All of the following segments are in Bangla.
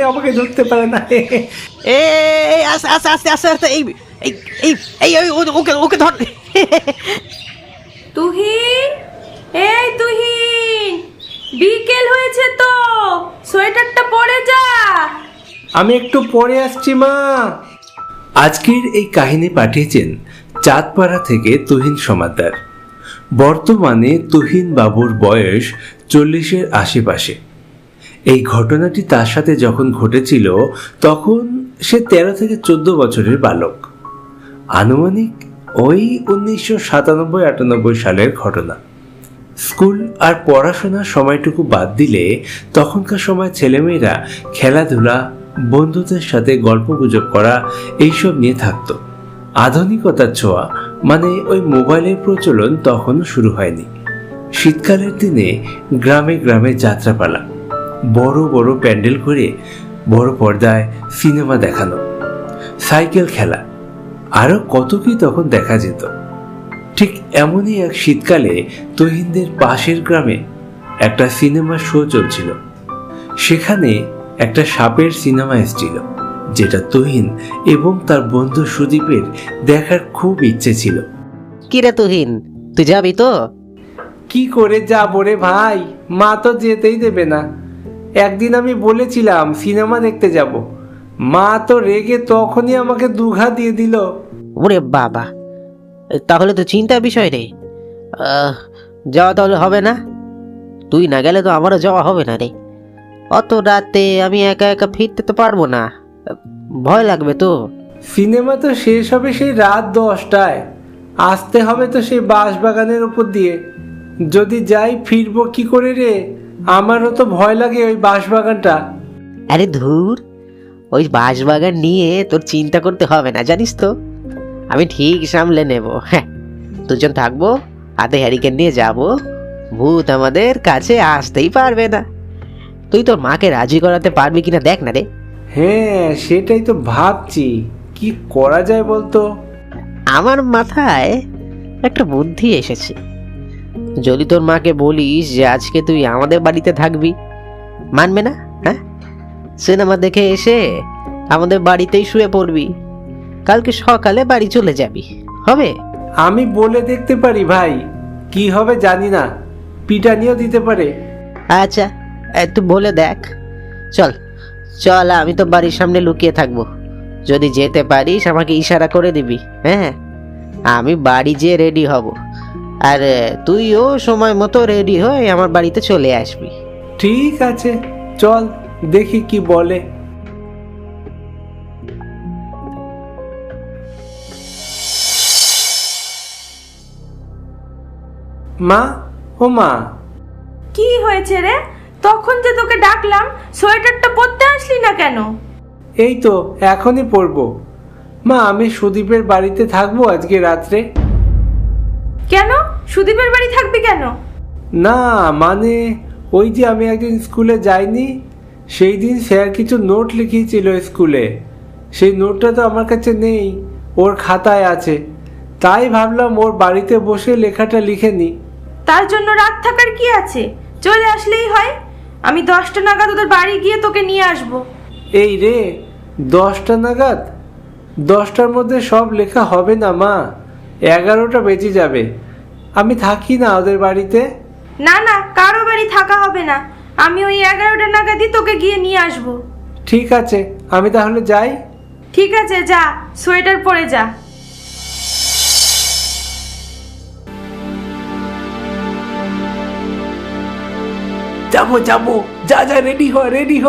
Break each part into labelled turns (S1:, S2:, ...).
S1: আমাকে ধরতে পারে না।
S2: আস্তে আস্তে আস্তে আস্তে আস্তে এই এই এই এই ওকে ওকে ধর।
S3: তুহিন, এই তুহিন, বিকেল হয়েছে তো, সোয়েটারটা পরে যা।
S1: আমি একটু পরে আসছি মা। আজকের এই কাহিনী পাঠিয়েছেন চাঁদপাড়া থেকে তুহিন সমাদ্দার। বর্তমানে তুহিন বাবুর বয়স 40-এর আশেপাশে। এই ঘটনাটি তার সাথে যখন ঘটেছিল তখন সে 13 থেকে 14 বছরের বালক। আনুমানিক ওই 1997-98 সালের ঘটনা। স্কুল আর পড়াশোনার সময়টুকু বাদ দিলে তখনকার সময় ছেলেমেয়েরা খেলাধুলা, বন্ধুদের সাথে গল্পগুজব করা এইসব নিয়ে থাকতো। আধুনিকতার ছোঁয়া মানে ওই মোবাইলের প্রচলন তখনও শুরু হয়নি। শীতকালের দিনে গ্রামে গ্রামে যাত্রাপালা, বড় বড় প্যান্ডেল করে বড় পর্দায় সিনেমা দেখানো, সাইকেল খেলা, আরো কত কি তখন দেখা যেত। ঠিক এমনই এক শীতকালে তুহিনদের পাশের গ্রামে একটা সিনেমার শো চলছিল। সেখানে একটা সাপের সিনেমা এসেছিল, যেটা তুহিন এবং তার বন্ধু সুদীপের দেখার খুব ইচ্ছে ছিল।
S2: কিরে তুহিন, তুই যাবি তো?
S1: কি করে যাবো রে ভাই, মা তো যেতেই দেবে না। একদিন আমি বলেছিলাম সিনেমা দেখতে যাব, মা তো রেগে তখনই আমাকে দুঘা দিয়ে দিল।
S2: ওরে বাবা, তাহলে তো চিন্তার বিষয় রে। যাওয়া তাহলে হবে না? তুই না গেলে তো আমারও যাওয়া হবে না রে। অত রাতে আমি একা একা ফিরতে তো পারবো না, ভয় লাগবে তো।
S1: সিনেমা তো শেষ হবে সেই রাত 10টায়, আসতে হবে তো সেই বাঁশবাগানের উপর দিয়ে। যদি যাই ফিরবো কি করে রে? আমারও তো ভয় লাগে ওই বাঁশবাগানটা।
S2: আরে ধুর, ওই বাঁশবাগান নিয়ে তোর চিন্তা করতে হবে না, জানিস তো আমি ঠিক সামলে নেব। হ্যাঁ, দুজন থাকবো, হাতে হ্যারিকেন নিয়ে যাব, ভূত আমাদের কাছে আসতেই পারবে না। তুই তোর মাকে রাজি করাতে পারবি কিনা দেখ না রে।
S1: হ্যাঁ, সেটাই তো ভাবছি, কি করা যায় বলতো।
S2: আমার মাথায় একটা বুদ্ধি এসেছে। যদি তোর মাকে বলিস যে আজকে তুই আমাদের বাড়িতে থাকবি, মানবে না? হ্যাঁ, সিনেমা দেখে এসে আমাদের বাড়িতেই শুয়ে পড়বি, কালকে সকালে বাড়ি চলে যাবি, হবে?
S1: আমি বলে দেখতে পারি ভাই, কি হবে জানি না, পিটানিও দিতে পারে।
S2: আচ্ছা, তুই বলে দেখ। চল চল, আমি তো বাড়ির সামনে লুকিয়ে থাকবো, যদি যেতে পারিস আমাকে ইশারা করে দিবি। হ্যাঁ, আমি বাড়ি যেয়ে রেডি হব, আর তুইও সময় মতো রেডি হয়ে আমার বাড়িতে চলে আসবি।
S1: ঠিক আছে, চল দেখি কি বলে। মা, ও মা।
S3: কি হয়েছে রে? তখন যে তোকে ডাকলাম, সোয়েটারটা পরতে আসলি না কেন?
S1: এই তো এখনই পড়বো। মা, আমি সুদীপের বাড়িতে থাকবো আজকে রাত্রে।
S3: কেন সুদীপের বাড়ি থাকবি কেন?
S1: না মানে, ওই যে আমি একদিন স্কুলে যাইনি, সেই দিন স্যার কিছু নোট লিখিয়েছিল স্কুলে, সেই নোটটা তো আমার কাছে নেই, ওর খাতায় আছে। তাই ভাবলাম ওর বাড়িতে বসে লেখাটা লিখে নি।
S3: তার জন্য রাত থাকার কি আছে, চলে আসলেই হয়। আমি 10টা নাগাদ ওদের বাড়ি গিয়ে তোকে নিয়ে আসবো।
S1: এই রে, 10টা নাগাদ? 10টার মধ্যে সব লেখা হবে না মা, 11টা বেজে যাবে। আমি থাকি না ওদের বাড়িতে।
S3: না না, কারো বাড়ি থাকা হবে না, আমি ওই 11টা নাগাদই তোকে গিয়ে নিয়ে আসবো।
S1: ঠিক আছে, আমি তাহলে যাই।
S3: ঠিক আছে, যা, সোয়েটার পরে যা।
S1: যাবো যাবো, যা যা, রেডি হ রেডি হ।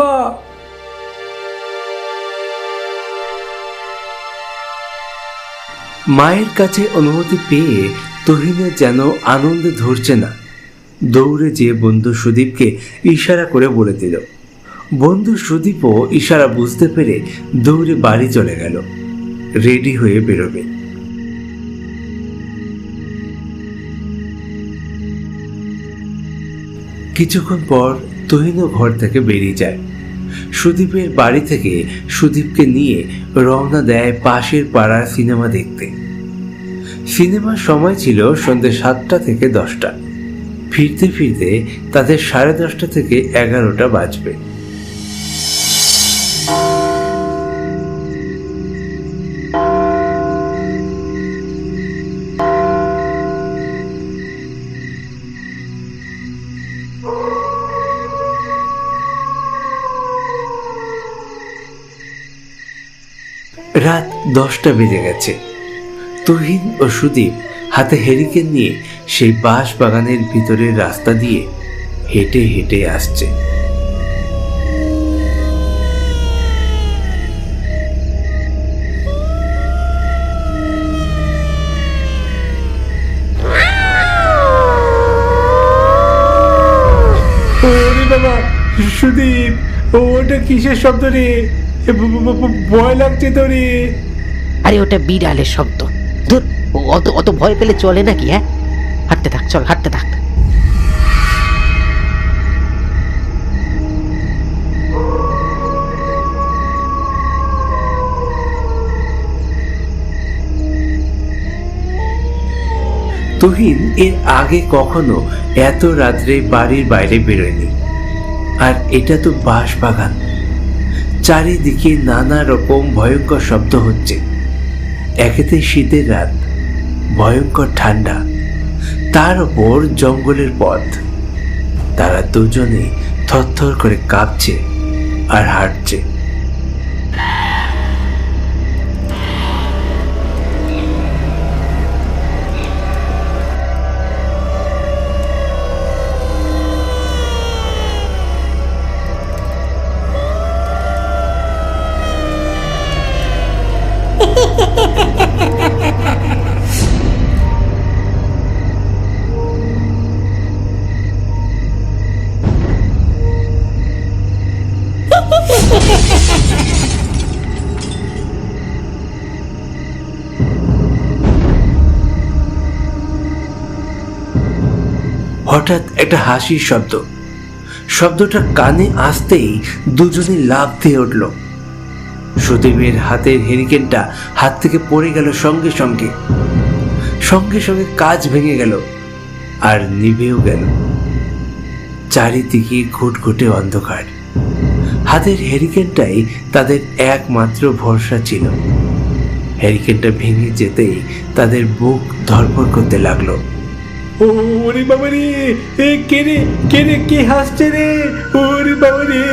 S1: মায়ের কাছে অনুমতি পেয়ে তুহিনের যেন আনন্দে ধরছে না। দৌড়ে যেয়ে বন্ধু সুদীপকে ইশারা করে বলে দিল। বন্ধু সুদীপও ইশারা বুঝতে পেরে দৌড়ে বাড়ি চলে গেল, রেডি হয়ে বেরোবে। কিছুক্ষণ পর তুহিনও ঘর থেকে বেরিয়ে যায়। সুদীপের বাড়ি থেকে সুদীপকে নিয়ে রওনা দেয় পাশের পাড়ার সিনেমা দেখতে। সিনেমার সময় ছিল সন্ধ্যে 7টা থেকে 10টা। ফিরতে ফিরতে তাদের 10:30 থেকে 11টা বাজবে। রাত 10টা বেজে গেছে। তুহিন ও সুদীপ হাতে হেরিকেন নিয়ে সেই বাঁশ বাগানের ভিতরের রাস্তা দিয়ে হেঁটে হেঁটে আসছে। ওরে বাবা, সুদীপ, ওটা কিসের শব্দ রে? ভয় লাগছে তো রে।
S2: আরে ওটা বিড়ালের শব্দ। ধুর, অত অত ভয় পেলে চলে নাকি? হ্যাঁ, হাঁটতে থাক, চল হাঁটতে থাক।
S1: তুহিন এর আগে কখনো এত রাত্রে বাড়ির বাইরে বেরোয়নি। আর এটা তো বাঁশ বাগান, চারিদিকে নানা রকম ভয়ঙ্কর শব্দ হচ্ছে। একেতে শীতের রাত, ভয়ঙ্কর ঠান্ডা, তার উপর জঙ্গলের পথ। তারা দুজনে থরথর করে কাঁপছে আর হাঁটছে। হঠাৎ একটা হাসির শব্দ। শব্দটা কানে আসতেই দুজনে লাফ দিয়ে উঠল। সুদীপের হাতের হেরিকেনটা হাত থেকে পড়ে গেল সঙ্গে সঙ্গে। সঙ্গে সঙ্গে কাজ ভেঙে গেল আর নিভেও গেল। চারিদিকে ঘুটঘুটে অন্ধকার। হাতের হেরিকেনটাই তাদের একমাত্র ভরসা ছিল। হেরিকেনটা ভেঙে যেতেই তাদের বুক ধড়ফড় করতে লাগলো। ওরে বাবা রে, কে রে, কে রে, কে হাসছে রে? ওরে বাবা রে!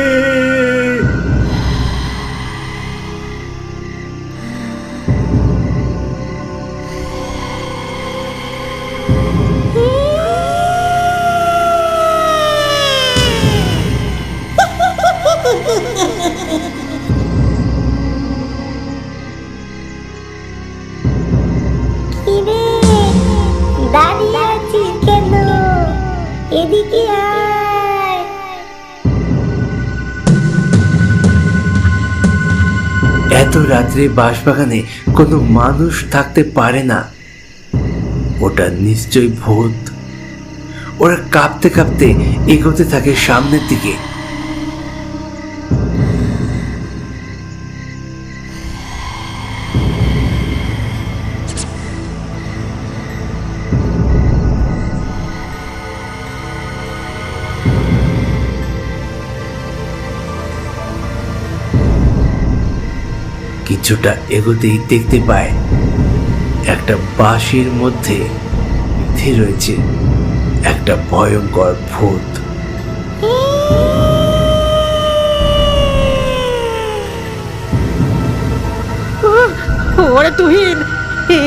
S4: কিরে, দাঁড়িয়ে আছিস কেন? এদিকে আয়।
S1: এত রাত্রে বাঁশবাগানে কোনো মানুষ থাকতে পারে না। ওটা নিশ্চয়ই ভূত। ওরা কাঁপতে কাঁপতে এগোতে থাকে সামনের দিকে। কিছুটা এগোতেই দেখতে পায় একটা বাঁশের মধ্যে বেঁধে রয়েছে একটা ভয়ঙ্কর ভূত।
S2: ওরে তুহিন, এ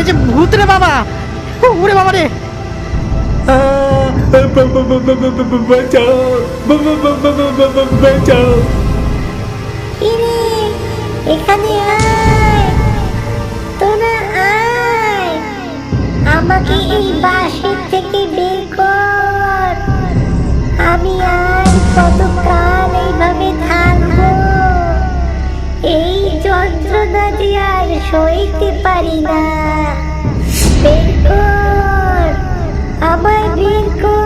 S2: যে ভূত রে বাবা! ওরে বাবা রে!
S1: বাঁচাও, বাঁচাও!
S4: কিরে, এখানে আয়, তোরা আয়। আমাকে এই বাঁশের থেকে বের কর। আমি আর কতকাল এইভাবে থাকবো? এই যন্ত্রণা যে আর সইতে পারি না। বের কর, আমায় বের কর।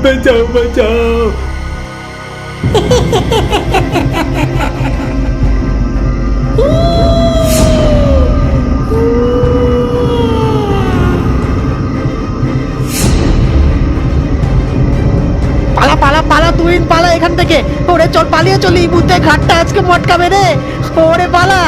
S1: বাঁচাও, বাঁচাও!
S2: পালা পালা পালা, তুই পালা এখান থেকে। ওরে চল, পালিয়ে চলি, ভূতে ঘাটটা আজকে মটকাবে রে। ওরে পালা।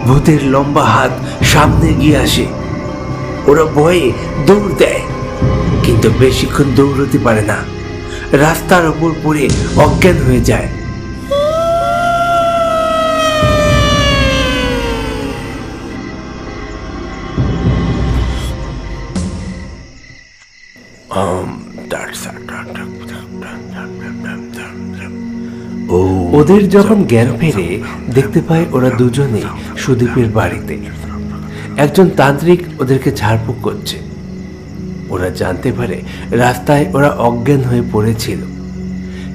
S1: ভূতের লম্বা হাত সামনে গিয়ে আসে। ওরা ভয়ে দৌড় দেয়, কিন্তু বেশিক্ষণ দৌড়তে পারে না, রাস্তার ওপর পড়ে অজ্ঞান হয়ে যায়। ওদের যখন জ্ঞান ফেরে, দেখতে পায় ওরা দুজনেই সুদীপের বাড়িতে। একজন তান্ত্রিক ওদেরকে ঝাড়ফুঁক করছে। ওরা জানতে পারে রাস্তায় ওরা অজ্ঞান হয়ে পড়েছিল।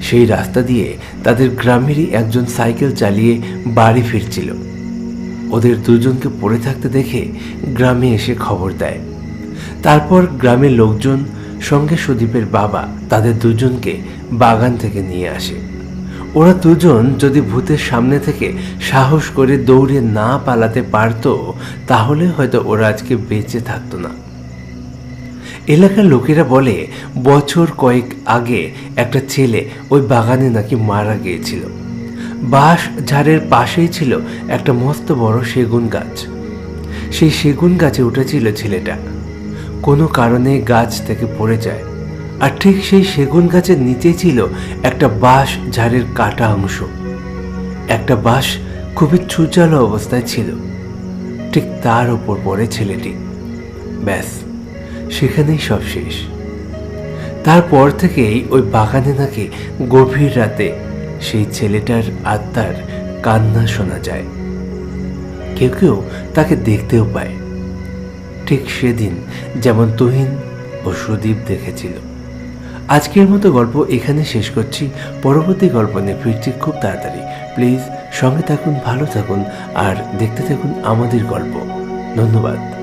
S1: সেই রাস্তা দিয়ে তাদের গ্রামেরই একজন সাইকেল চালিয়ে বাড়ি ফিরছিল। ওদের দুজনকে পড়ে থাকতে দেখে গ্রামে এসে খবর দেয়। তারপর গ্রামের লোকজন সঙ্গে সুদীপের বাবা তাদের দুজনকে বাগান থেকে নিয়ে আসে। ওরা দুজন যদি ভূতের সামনে থেকে সাহস করে দৌড়ে না পালাতে পারতো, তাহলে হয়তো ওরা আজকে বেঁচে থাকতো না। এলাকার লোকেরা বলে বছর কয়েক আগে একটা ছেলে ওই বাগানে নাকি মারা গিয়েছিল। বাঁশ ঝাড়ের পাশেই ছিল একটা মস্ত বড় সেগুন গাছ। সেই সেগুন গাছে উঠেছিল ছেলেটা। কোনো কারণে গাছ থেকে পড়ে যায়, আর ঠিক সেই সেগুন গাছের নিচে ছিল একটা বাঁশ ঝাড়ের কাটা অংশ। একটা বাঁশ খুবই ছুচালো অবস্থায় ছিল, ঠিক তার উপর পড়ে ছেলেটি। ব্যাস, সেখানেই সব শেষ। তারপর থেকেই ওই বাগানে নাকি গভীর রাতে সেই ছেলেটার আত্মার কান্না শোনা যায়। কেউ কেউ তাকে দেখতেও পায়, ঠিক সেদিন যেমন তুহিন ও সুদীপ দেখেছিল। আজকের মতো গল্প এখানে শেষ করছি। পরবর্তী গল্প নিয়ে ফিরছি খুব তাড়াতাড়ি। প্লিজ সঙ্গে থাকুন, ভালো থাকুন আর দেখতে থাকুন আমাদের গল্প। ধন্যবাদ।